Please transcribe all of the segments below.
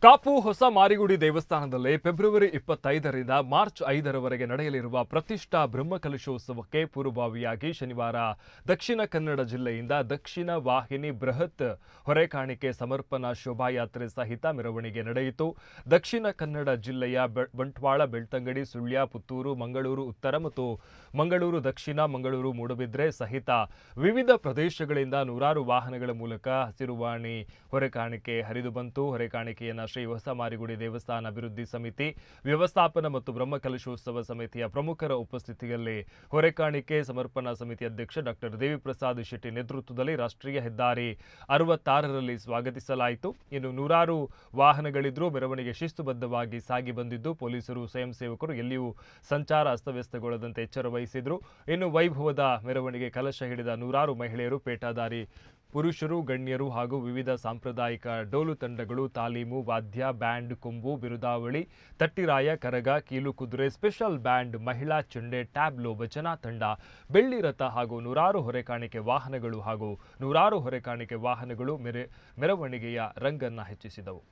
ಕಾಪು ಹೊಸ ಮಾರಿಗುಡಿ ದೇವಸ್ಥಾನದಲ್ಲಿ February 25ರಿಂದ March 5ರವರೆಗೆ ನಡೆಯಲಿರುವ ಪ್ರತಿಷ್ಠಾ ಬ್ರಹ್ಮಕಲಶೋತ್ಸವಕ್ಕೆ ಪೂರ್ವಭಾವಿಯಾಗಿ ಶನಿವಾರ ದಕ್ಷಿಣ ಕನ್ನಡ ಜಿಲ್ಲೆಯಿಂದ ದಕ್ಷಿಣ ವಾಹಿನಿ ಬೃಹತ್ ಹೊರೆಕಾಣಿಕೆ ಸಮರ್ಪಣಾ ಶೋಭಾಯಾತ್ರೆ ಸಹಿತ ಮೆರವಣಿಗೆ ನಡೆಯಿತು. ದಕ್ಷಿಣ ಕನ್ನಡ ಜಿಲ್ಲೆಯ ಬಂಟ್ವಾಳ, ಬೆಳ್ತಂಗಡಿ, ಸುಳ್ಯ, ಪುತ್ತೂರು, ಮಂಗಳೂರು ಉತ್ತರ ಮತ್ತು ಮಂಗಳೂರು ದಕ್ಷಿಣ, ಮಂಗಳೂರು ಮೂಡಬಿದ್ರೆ ಸಹಿತ ವಿವಿಧ ಪ್ರದೇಶಗಳಿಂದ ನೂರಾರು ವಾಹನಗಳ ಮೂಲಕ ಹಸಿರುವಾಣಿ ಹೊರೆಕಾಣಿಕೆ ಹರಿದು ಬಂತು. ಹೊರೆಕಾಣಿಕೆಯನ್ನು ಶ್ರೀ ಹೊಸ ಮಾರಿಗುಡಿ ದೇವಸ್ಥಾನ ಅಭಿವೃದ್ಧಿ ಸಮಿತಿ ವ್ಯವಸ್ಥಾಪನಾ ಮತ್ತು ಬ್ರಹ್ಮಕಲಶೋತ್ಸವ ಸಮಿತಿಯ ಪ್ರಮುಖರ ಉಪಸ್ಥಿತಿಯಲ್ಲಿ ಹೊರೆಕಾಣಿಕೆ ಸಮರ್ಪಣಾ ಸಮಿತಿ ಅಧ್ಯಕ್ಷ ಡಾಕ್ಟರ್ ದೇವಿಪ್ರಸಾದ್ ಶೆಟ್ಟಿ ನೇತೃತ್ವದಲ್ಲಿ ರಾಷ್ಟ್ರೀಯ ಹೆದ್ದಾರಿ 66ರಲ್ಲಿ ಸ್ವಾಗತಿಸಲಾಯಿತು. ಇನ್ನು ನೂರಾರು ವಾಹನಗಳಿದ್ರೂ ಮೆರವಣಿಗೆ ಶಿಸ್ತುಬದ್ಧವಾಗಿ ಸಾಗಿ ಬಂದಿದ್ದು ಪೊಲೀಸರು, ಸ್ವಯಂ ಸೇವಕರು ಎಲ್ಲಿಯೂ ಸಂಚಾರ ಅಸ್ತವ್ಯಸ್ತಗೊಳ್ಳದಂತೆ ಎಚ್ಚರ ವಹಿಸಿದ್ರು. ಇನ್ನು ವೈಭವದ ಮೆರವಣಿಗೆ ಕಲಶ ಹಿಡಿದ ನೂರಾರು ಮಹಿಳೆಯರು, ಪೇಟಾದಾರಿ ಪುರುಷರು, ಗಣ್ಯರು ಹಾಗೂ ವಿವಿಧ ಸಾಂಪ್ರದಾಯಿಕ ಡೋಲು ತಂಡಗಳು, ತಾಲೀಮು, ವಾದ್ಯ, ಬ್ಯಾಂಡ್, ಕೊಂಬು, ಬಿರುದಾವಳಿ, ತಟ್ಟಿರಾಯ, ಕರಗ, ಕೀಲು ಕುದುರೆ, ಸ್ಪೆಷಲ್ ಬ್ಯಾಂಡ್, ಮಹಿಳಾ ಚೆಂಡೆ, ಟ್ಯಾಬ್ಲೋ, ಭಜನಾ ತಂಡ, ಬೆಳ್ಳಿ ರಥ ಹಾಗೂ ನೂರಾರು ಹೊರೆಕಾಣಿಕೆ ವಾಹನಗಳು ಮೆರವಣಿಗೆಯ ರಂಗನ್ನ ಹೆಚ್ಚಿಸಿದವು.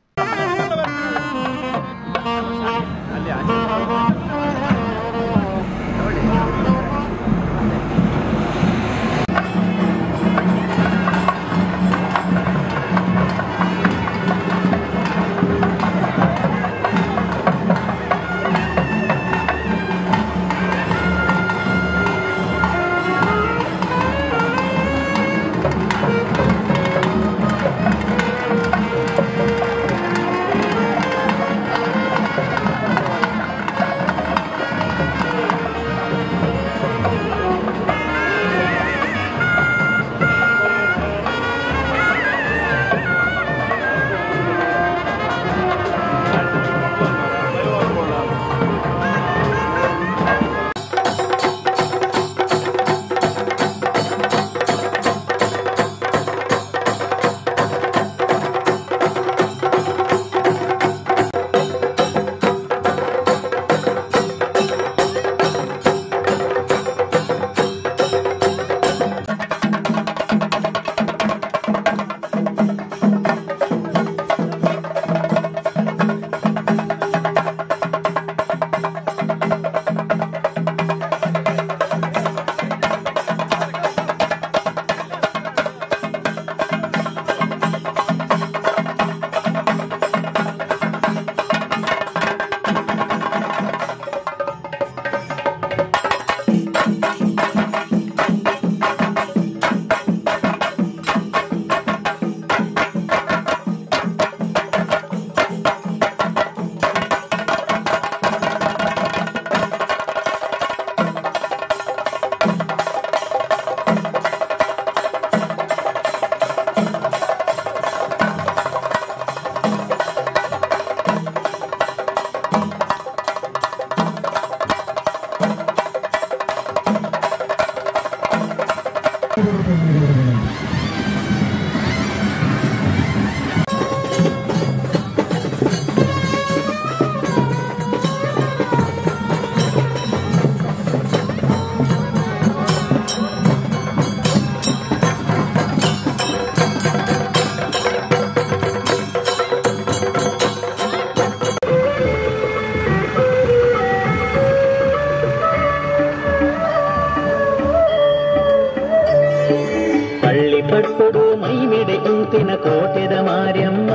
ಪಟ್ಟುಡು ಮೈಮೆಡೆ ಊತಿನ ಕೋಟೆದ ಮಾರ್ಯಮ್ಮ,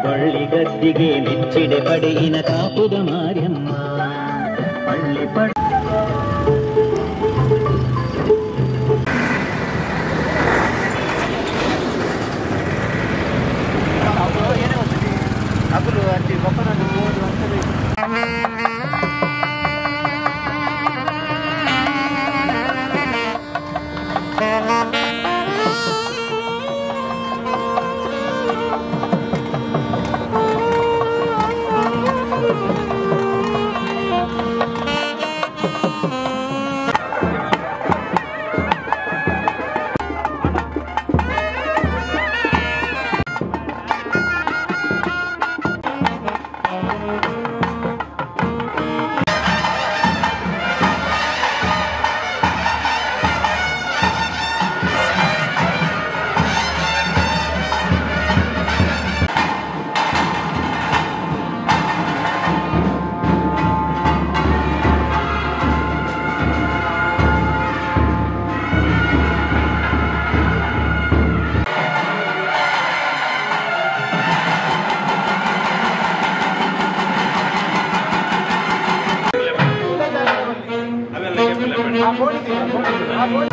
ಬಳ್ಳಿಗದ್ದಿಗೆ ಮೆಚ್ಚಿಡೆ ಪಡೆಯಿನ ಕಾಪುದ ಮಾರ್ಯಮ್ಮ. ಪಳ್ಳಿ ಗೋಡಿ